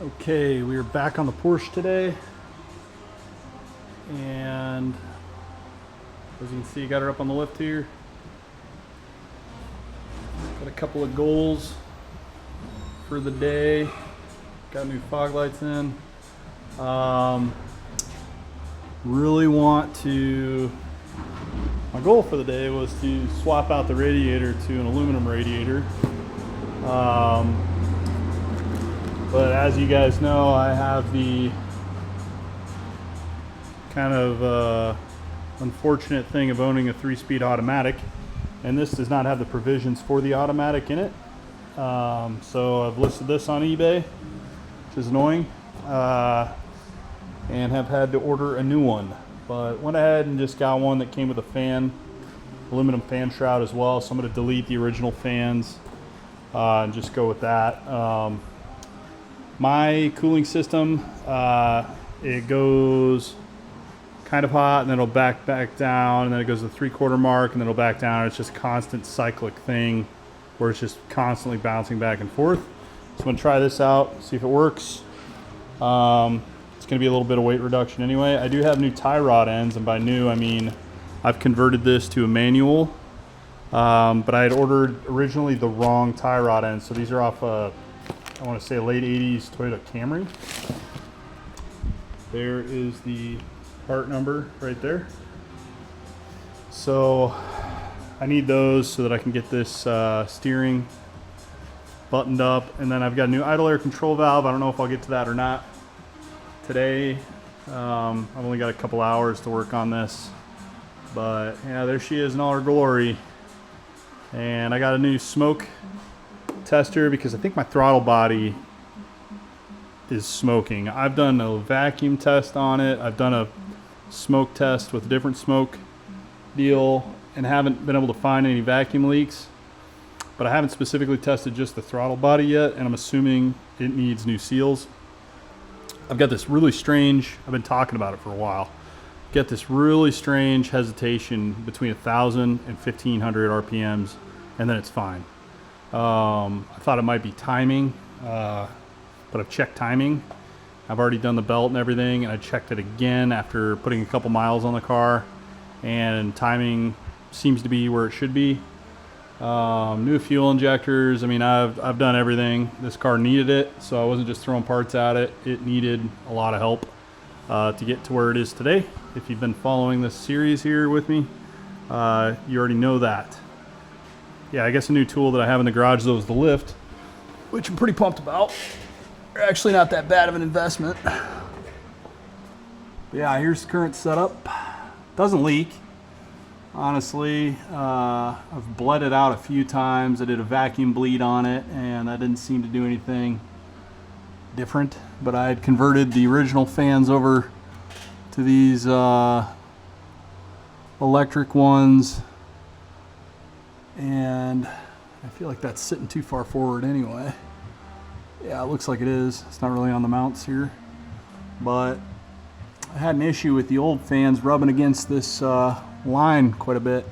Okay, we are back on the Porsche today, and as you can see, got her up on the lift here. Got a couple of goals for the day. Got new fog lights in. Really want to, my goal for the day was to swap out the radiator to an aluminum radiator. But as you guys know, I have the kind of unfortunate thing of owning a 3-speed automatic, and this does not have the provisions for the automatic in it. So I've listed this on eBay, which is annoying, and have had to order a new one. But went ahead and just got one that came with a fan, aluminum fan shroud as well. So I'm going to delete the original fans and just go with that. My cooling system, it goes kind of hot and then it'll back down, and then it goes to the 3/4 mark and then it'll back down. It's just a constant cyclic thing where it's just constantly bouncing back and forth. So I'm gonna try this out, see if it works. It's gonna be a little bit of weight reduction anyway. I do have new tie rod ends, and by new I mean I've converted this to a manual, but I had ordered originally the wrong tie rod ends. So these are off I want to say a late 80s Toyota Camry. There is the part number right there. So I need those so that I can get this steering buttoned up. And then I've got a new idle air control valve. I don't know if I'll get to that or not today. I've only got a couple hours to work on this. But yeah, there she is in all her glory. And I got a new smoke tester because I think my throttle body is smoking. I've done a vacuum test on it. I've done a smoke test with a different smoke deal and haven't been able to find any vacuum leaks. But I haven't specifically tested just the throttle body yet, and I'm assuming it needs new seals. I've got this really strange, I've been talking about it for a while, get this really strange hesitation between 1,000 and 1,500 RPMs, and then it's fine. I thought it might be timing, but I've checked timing. I've already done the belt and everything, and I checked it again after putting a couple miles on the car, and timing seems to be where it should be. New fuel injectors. I mean, I've done everything. This car needed it, so I wasn't just throwing parts at it. It needed a lot of help to get to where it is today. If you've been following this series here with me, you already know that. Yeah, I guess a new tool that I have in the garage though is the lift, which I'm pretty pumped about. They're actually not that bad of an investment. But yeah, here's the current setup. Doesn't leak, honestly. I've bled it out a few times. I did a vacuum bleed on it, and that didn't seem to do anything different. But I had converted the original fans over to these electric ones, and I feel like that's sitting too far forward anyway. Yeah, it looks like it is. It's not really on the mounts here, but I had an issue with the old fans rubbing against this line quite a bit,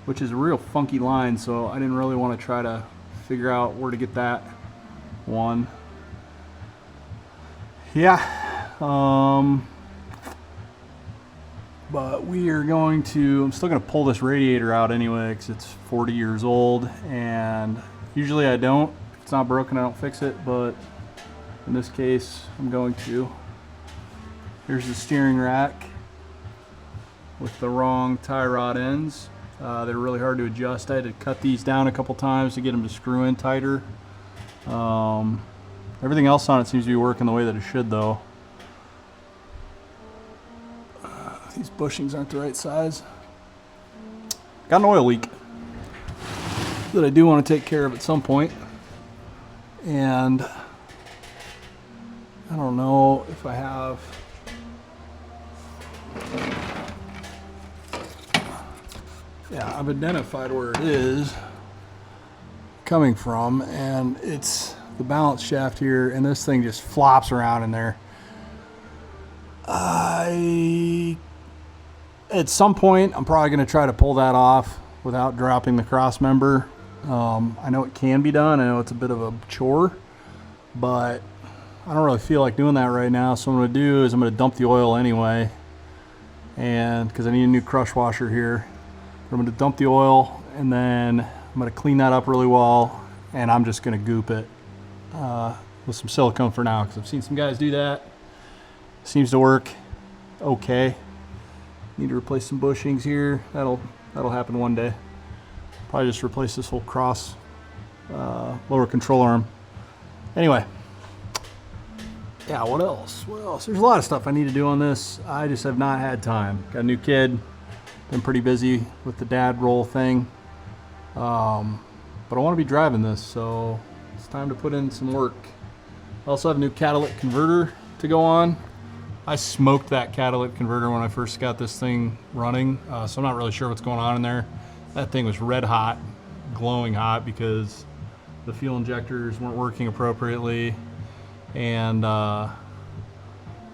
which is a real funky line, so I didn't really want to try to figure out where to get that one. Yeah, but we are going to, I'm still going to pull this radiator out anyway because it's 40 years old, and usually I don't. If it's not broken, I don't fix it, but in this case, I'm going to. Here's the steering rack with the wrong tie rod ends. They're really hard to adjust. I had to cut these down a couple times to get them to screw in tighter. Everything else on it seems to be working the way that it should though. These bushings aren't the right size. Got an oil leak that I do want to take care of at some point. And I don't know if I have. Yeah, I've identified where it is coming from, and it's the balance shaft here, and this thing just flops around in there. At some point, I'm probably going to try to pull that off without dropping the cross member. I know it can be done. I know it's a bit of a chore, but I don't really feel like doing that right now. So what I'm gonna do is I'm gonna dump the oil anyway, and because I need a new crush washer here. I'm gonna dump the oil and then I'm gonna clean that up really well, and I'm just gonna goop it with some silicone for now, because I've seen some guys do that. Seems to work okay. Need to replace some bushings here. That'll happen one day. Probably just replace this whole cross lower control arm. Anyway, yeah, what else? There's a lot of stuff I need to do on this. I just have not had time. Got a new kid. Been pretty busy with the dad role thing. But I want to be driving this, so it's time to put in some work. I also have a new catalytic converter to go on. I smoked that catalytic converter when I first got this thing running, so I'm not really sure what's going on in there. That thing was red hot, glowing hot, because the fuel injectors weren't working appropriately, and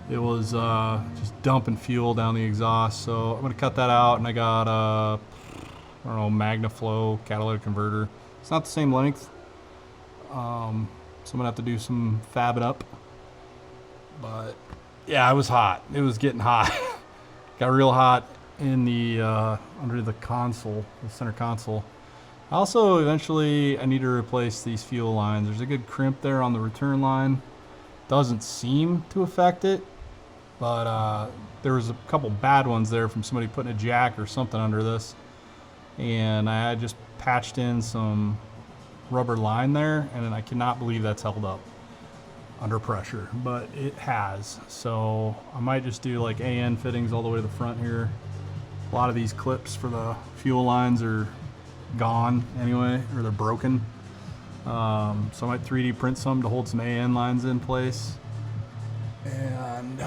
it was just dumping fuel down the exhaust. So I'm gonna cut that out, and I got I don't know, MagnaFlow catalytic converter. It's not the same length, so I'm gonna have to do some fabbing up. But yeah, it was hot. It was getting hot. Got real hot in the under the console, the center console. Also, eventually, I need to replace these fuel lines. There's a good crimp there on the return line. Doesn't seem to affect it, but there was a couple bad ones there from somebody putting a jack or something under this, and I had just patched in some rubber line there, and I cannot believe that's held up under pressure, but it has. So I might just do like AN fittings all the way to the front here. A lot of these clips for the fuel lines are gone anyway, or they're broken. So I might 3D print some to hold some AN lines in place. And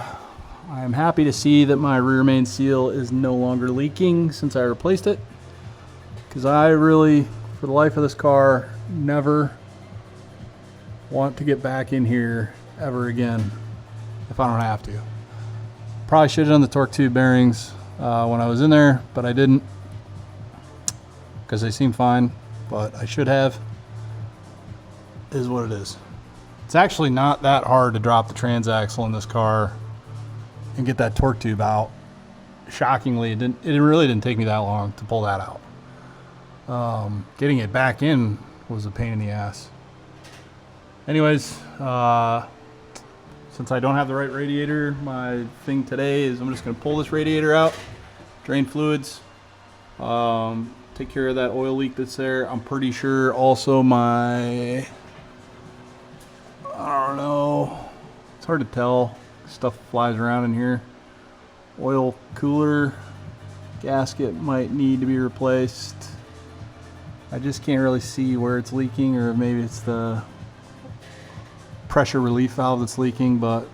I am happy to see that my rear main seal is no longer leaking since I replaced it, because I really, for the life of this car, never want to get back in here ever again if I don't have to. Probably should have done the torque tube bearings when I was in there, but I didn't, because they seem fine, but I should have. Is what it is. It's actually not that hard to drop the transaxle in this car and get that torque tube out. Shockingly, it really didn't take me that long to pull that out. Getting it back in was a pain in the ass. Anyways, since I don't have the right radiator, my thing today is I'm just going to pull this radiator out, drain fluids, take care of that oil leak that's there. I'm pretty sure also my, I don't know, it's hard to tell, stuff flies around in here. Oil cooler gasket might need to be replaced. I just can't really see where it's leaking, or maybe it's the pressure relief valve that's leaking, but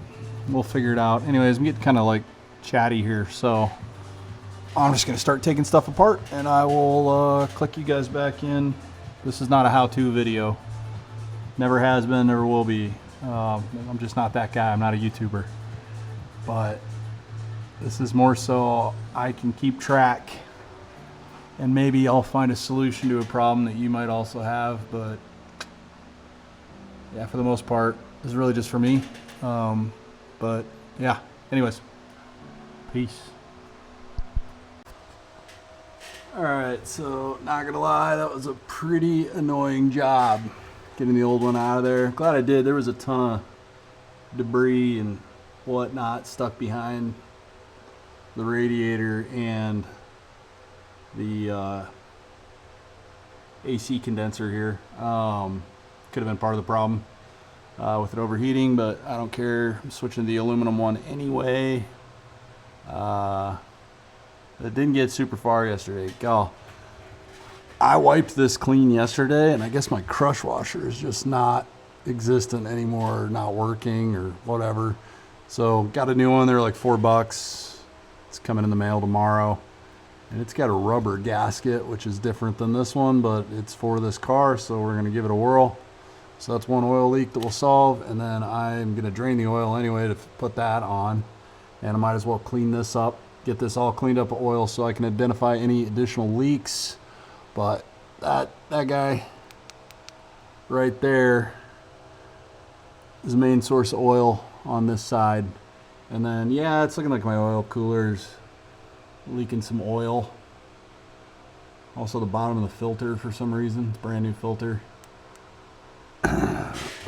we'll figure it out. Anyways, I'm getting kind of like chatty here, so I'm just gonna start taking stuff apart, and I will click you guys back in. This is not a how-to video. Never has been, never will be. I'm just not that guy. I'm not a YouTuber. But this is more so I can keep track, and maybe I'll find a solution to a problem that you might also have. But yeah, for the most part, this is really just for me. But yeah, anyways, peace. Alright, so not gonna lie, that was a pretty annoying job getting the old one out of there. Glad I did. There was a ton of debris and whatnot stuck behind the radiator and the AC condenser here. Could have been part of the problem with it overheating, but I don't care. I'm switching to the aluminum one anyway. It didn't get super far yesterday. God, I wiped this clean yesterday, and I guess my crush washer is just not existent anymore, or not working, or whatever. So got a new one. They're like $4. It's coming in the mail tomorrow, and it's got a rubber gasket, which is different than this one, but it's for this car, so we're gonna give it a whirl. So that's one oil leak that we'll solve, and then I'm gonna drain the oil anyway to put that on, and I might as well clean this up, get this all cleaned up with oil so I can identify any additional leaks. But that guy right there is the main source of oil on this side. And then, yeah, it's looking like my oil cooler's leaking some oil. Also the bottom of the filter for some reason. It's a brand new filter.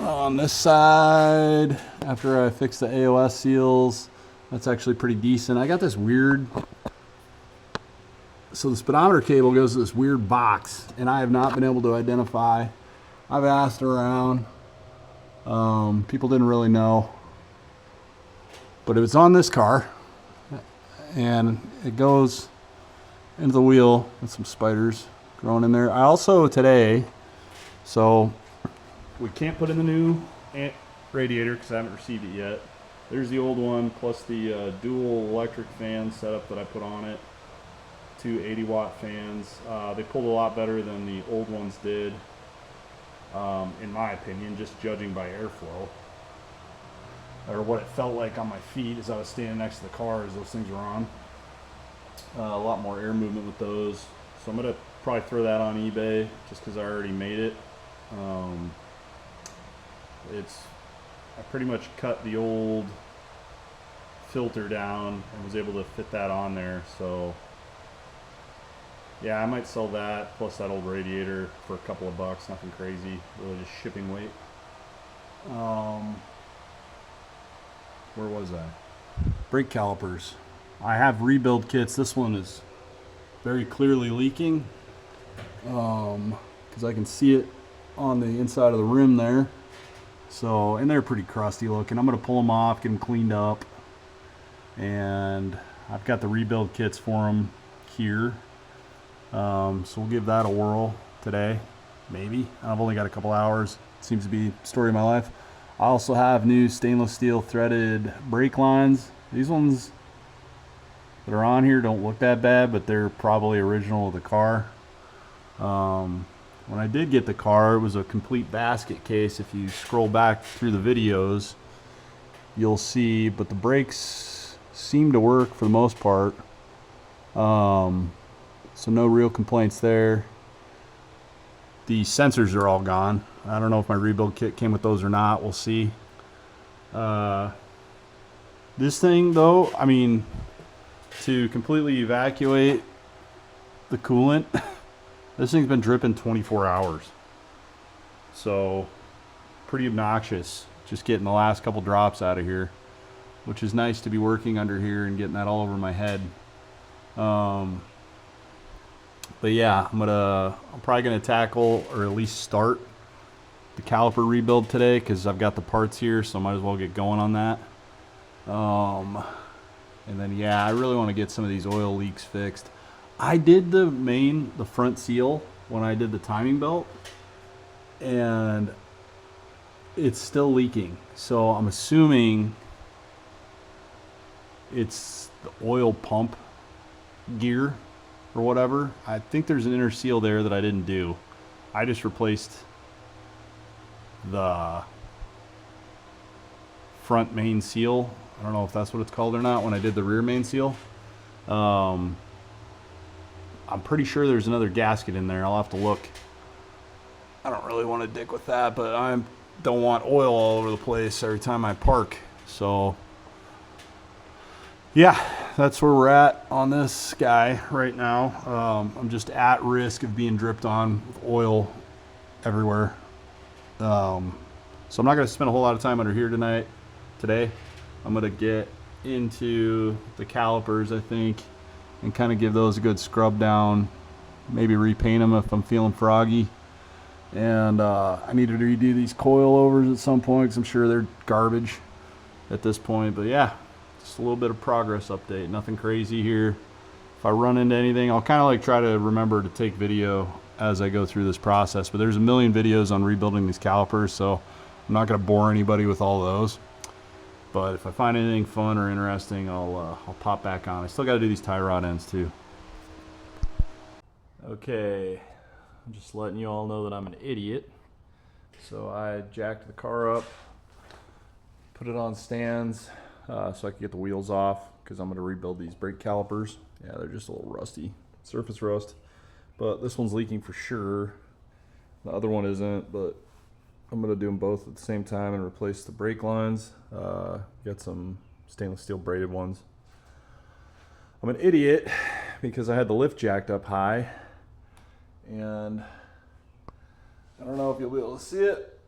On this side, after I fixed the AOS seals, that's actually pretty decent. I got this weird, so the speedometer cable goes to this weird box, and I have not been able to identify. I've asked around. People didn't really know. But it was on this car, and it goes into the wheel with some spiders growing in there. I also today, so we can't put in the new radiator because I haven't received it yet. There's the old one plus the dual electric fan setup that I put on it. 2 80-watt fans. They pulled a lot better than the old ones did, in my opinion, just judging by airflow. Or what it felt like on my feet as I was standing next to the car as those things were on. A lot more air movement with those. So I'm going to probably throw that on eBay just because I already made it. I pretty much cut the old filter down and was able to fit that on there. So yeah, I might sell that plus that old radiator for a couple of bucks. Nothing crazy, really just shipping weight. Where was I? Brake calipers. I have rebuild kits. This one is very clearly leaking because I can see it on the inside of the rim there. So, and they're pretty crusty looking. I'm going to pull them off, get them cleaned up, and I've got the rebuild kits for them here. So we'll give that a whirl today, maybe. I've only got a couple hours. It seems to be the story of my life. I also have new stainless steel threaded brake lines. These ones that are on here don't look that bad, but they're probably original to the car. When I did get the car, it was a complete basket case. If you scroll back through the videos, you'll see, but the brakes seem to work for the most part. So no real complaints there. The sensors are all gone. I don't know if my rebuild kit came with those or not. We'll see. This thing, though, I mean, to completely evacuate the coolant, this thing's been dripping 24 hours. So, pretty obnoxious. Just getting the last couple drops out of here, which is nice to be working under here and getting that all over my head. But yeah, I'm probably gonna tackle or at least start the caliper rebuild today because I've got the parts here, so I might as well get going on that. And then yeah, I really want to get some of these oil leaks fixed. I did the front seal when I did the timing belt, and it's still leaking. So I'm assuming it's the oil pump gear or whatever. I think there's an inner seal there that I didn't do. I just replaced the front main seal. I don't know if that's what it's called or not when I did the rear main seal. I'm pretty sure there's another gasket in there. I'll have to look. I don't really want to dick with that, but I don't want oil all over the place every time I park. So yeah, that's where we're at on this guy right now. I'm just at risk of being dripped on with oil everywhere. So I'm not going to spend a whole lot of time under here today. I'm going to get into the calipers, I think, and kind of give those a good scrub down. Maybe repaint them if I'm feeling froggy. And I need to redo these coilovers at some point because I'm sure they're garbage at this point. But yeah, just a little bit of progress update. Nothing crazy here. If I run into anything, I'll kind of like try to remember to take video as I go through this process. But there's a million videos on rebuilding these calipers, so I'm not going to bore anybody with all those. But if I find anything fun or interesting, I'll pop back on. I still got to do these tie rod ends too. Okay, I'm just letting you all know that I'm an idiot. So I jacked the car up, put it on stands so I can get the wheels off because I'm going to rebuild these brake calipers. Yeah, they're just a little rusty, surface rust. But this one's leaking for sure. The other one isn't, but I'm gonna do them both at the same time and replace the brake lines. Got some stainless steel braided ones. I'm an idiot because I had the lift jacked up high, and I don't know if you'll be able to see it,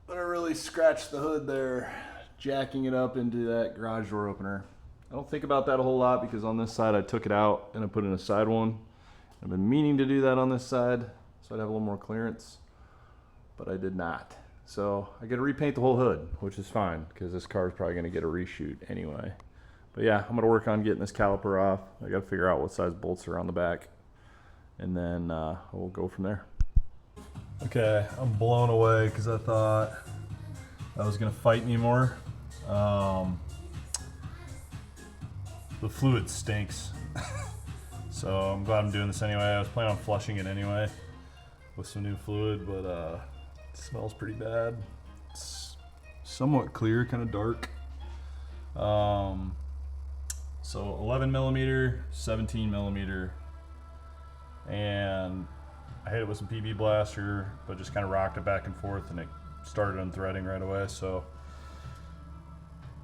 but I really scratched the hood there, jacking it up into that garage door opener. I don't think about that a whole lot because on this side I took it out and I put in a side one. I've been meaning to do that on this side so I'd have a little more clearance, but I did not. So I got to repaint the whole hood, which is fine because this car is probably going to get a reshoot anyway. But yeah, I'm going to work on getting this caliper off. I got to figure out what size bolts are on the back, and then we'll go from there. Okay, I'm blown away because I thought I was going to fight me more. The fluid stinks. So I'm glad I'm doing this anyway. I was planning on flushing it anyway with some new fluid, but it smells pretty bad. It's somewhat clear, kind of dark. So 11 millimeter, 17 millimeter, and I hit it with some PB Blaster, but just kind of rocked it back and forth, and it started unthreading right away. So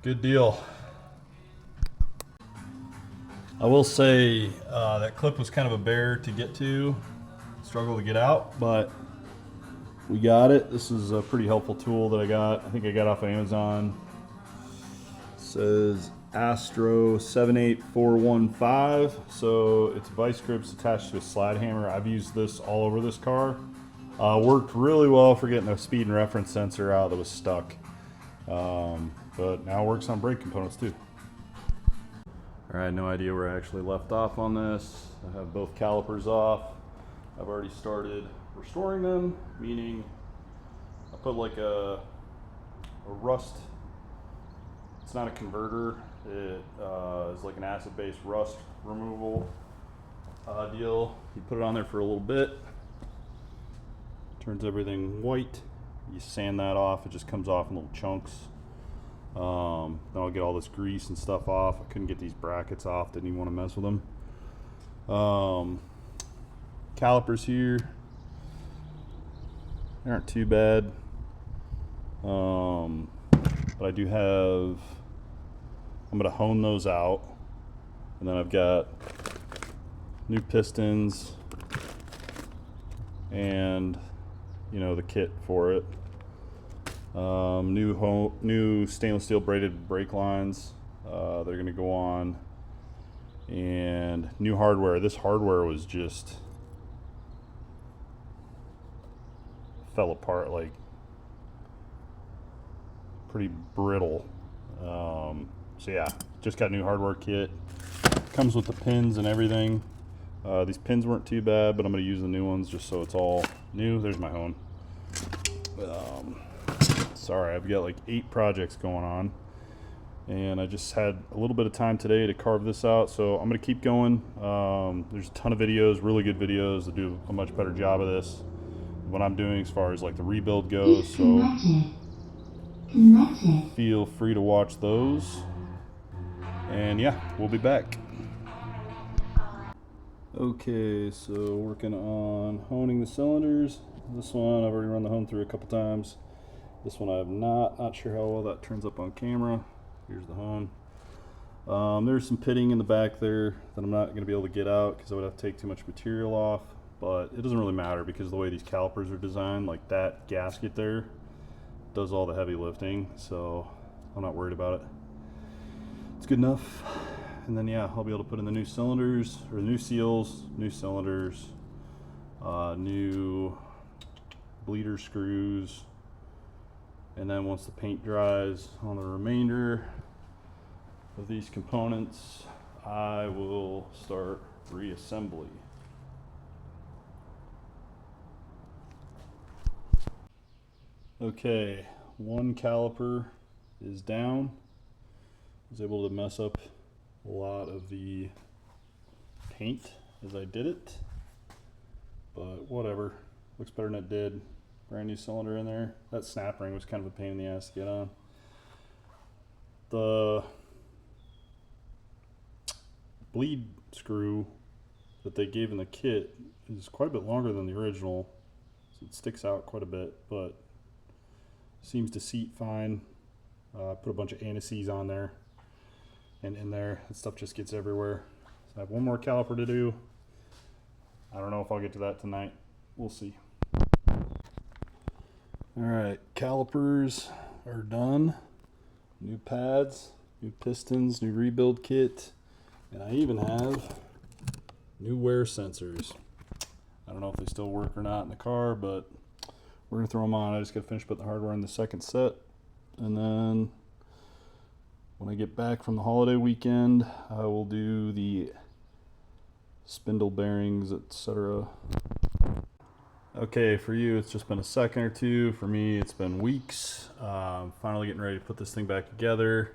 good deal. I will say that clip was kind of a bear to get to, struggle to get out, but we got it. This is a pretty helpful tool that I got. I think I got off of Amazon. It says Astro 78415. So it's vice grips attached to a slide hammer. I've used this all over this car. Worked really well for getting the speed and reference sensor out that was stuck. But now it works on brake components too. I had no idea where I actually left off on this. I have both calipers off. I've already started restoring them, meaning I put like a rust, it's not a converter, it is like an acid-based rust removal deal. You put it on there for a little bit, turns everything white. You sand that off, it just comes off in little chunks. Then I'll get all this grease and stuff off. I couldn't get these brackets off, didn't even want to mess with them. Calipers here, they aren't too bad. But I do have, I'm going to hone those out. And then I've got new pistons and, you know, the kit for it. New stainless steel braided brake lines they're going to go on, and new hardware. This hardware was just fell apart, like pretty brittle. So yeah, just got new hardware kit. Comes with the pins and everything. These pins weren't too bad, but I'm going to use the new ones just so it's all new. There's my hone. Sorry, I've got like 8 projects going on, and I just had a little bit of time today to carve this out, so I'm going to keep going. There's a ton of videos, really good videos that do a much better job of this, what I'm doing as far as like the rebuild goes, so feel free to watch those. And yeah, we'll be back. Okay, so working on honing the cylinders. This one I've already run the hone through a couple times. This one I have not sure how well that turns up on camera. Here's the hone. There's some pitting in the back there that I'm not going to be able to get out because I would have to take too much material off, but it doesn't really matter because of the way these calipers are designed, like that gasket there does all the heavy lifting, so I'm not worried about it. It's good enough. And then yeah, I'll be able to put in the new cylinders, or the new seals, new cylinders, new bleeder screws, and then once the paint dries on the remainder of these components, I will start reassembly. Okay, one caliper is down. I was able to mess up a lot of the paint as I did it, but whatever, looks better than it did. Brand new cylinder in there. That snap ring was kind of a pain in the ass to get on. The bleed screw that they gave in the kit is quite a bit longer than the original. So it sticks out quite a bit, but seems to seat fine. Put a bunch of anti-seize on there and in there. That stuff just gets everywhere. So I have one more caliper to do. I don't know if I'll get to that tonight. We'll see. All right, calipers are done. New pads, new pistons, new rebuild kit, and I even have new wear sensors. I don't know if they still work or not in the car, but we're gonna throw them on. I just gotta finish putting the hardware in the second set, and then when I get back from the holiday weekend, I will do the spindle bearings, etc. Okay, for you it's just been a second or two. For me it's been weeks. Finally getting ready to put this thing back together.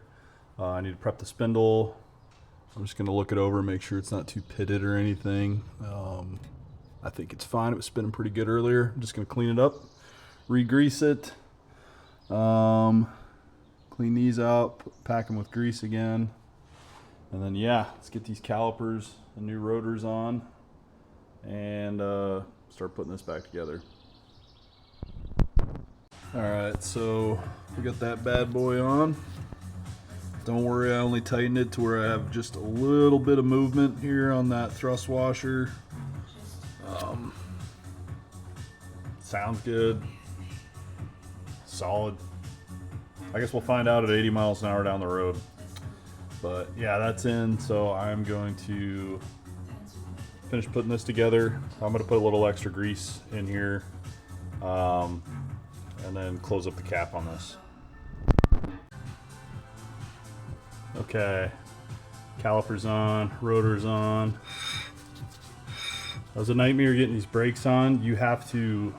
I need to prep the spindle. I'm just going to look it over and make sure it's not too pitted or anything. I think it's fine. It was spinning pretty good earlier. I'm just going to clean it up, re-grease it, clean these out, pack them with grease again, and then yeah, let's get these calipers and new rotors on and start putting this back together. Alright, so we got that bad boy on. Don't worry, I only tightened it to where I have just a little bit of movement here on that thrust washer. Sounds good. Solid. I guess we'll find out at 80 miles an hour down the road. But yeah, that's in, so I'm going to finish putting this together. I'm going to put a little extra grease in here, and then close up the cap on this. Okay, calipers on, rotors on. That was a nightmare getting these brakes on. You have to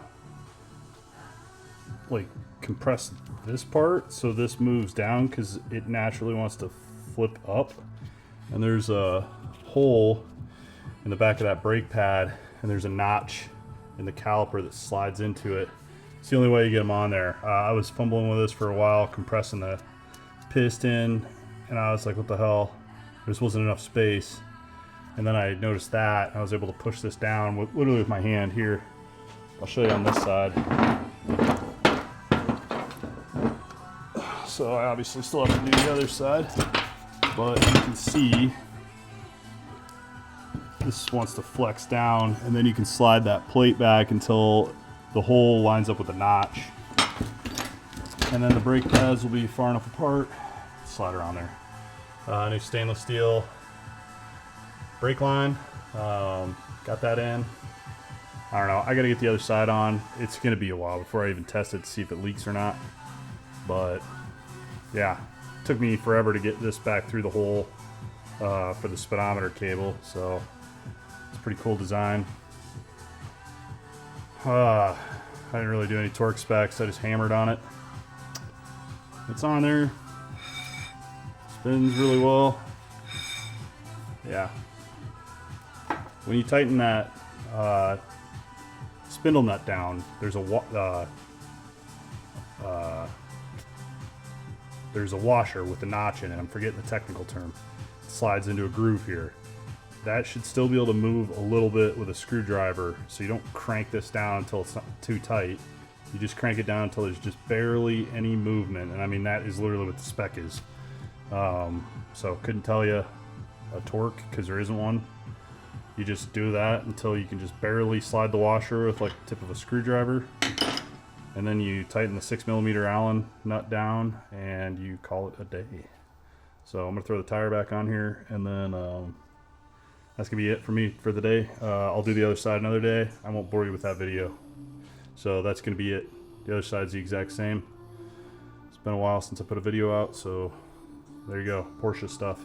like compress this part so this moves down because it naturally wants to flip up. And there's a hole in the back of that brake pad, and there's a notch in the caliper that slides into it. It's the only way you get them on there. I was fumbling with this for a while, compressing the piston, and I was like, what the hell? There just wasn't enough space. And then I noticed that, and I was able to push this down literally with my hand here. I'll show you on this side. So I obviously still have to do the other side, but you can see this wants to flex down, and then you can slide that plate back until the hole lines up with the notch. And then the brake pads will be far enough apart. Slide around there. New stainless steel brake line. Got that in. I don't know. I got to get the other side on. It's going to be a while before I even test it to see if it leaks or not. But yeah, it took me forever to get this back through the hole for the speedometer cable. So it's a pretty cool design. I didn't really do any torque specs. I just hammered on it. It's on there. Spins really well. Yeah. When you tighten that spindle nut down, there's a washer with a notch in it. I'm forgetting the technical term. It slides into a groove here. That should still be able to move a little bit with a screwdriver, so you don't crank this down until it's not too tight. You just crank it down until there's just barely any movement, and I mean that is literally what the spec is. So couldn't tell you a torque because there isn't one. You just do that until you can just barely slide the washer with like the tip of a screwdriver, and then you tighten the 6mm Allen nut down and you call it a day. So I'm gonna throw the tire back on here, and then that's gonna be it for me for the day. I'll do the other side another day. I won't bore you with that video. So that's gonna be it. The other side's the exact same. It's been a while since I put a video out, so there you go, Porsche stuff.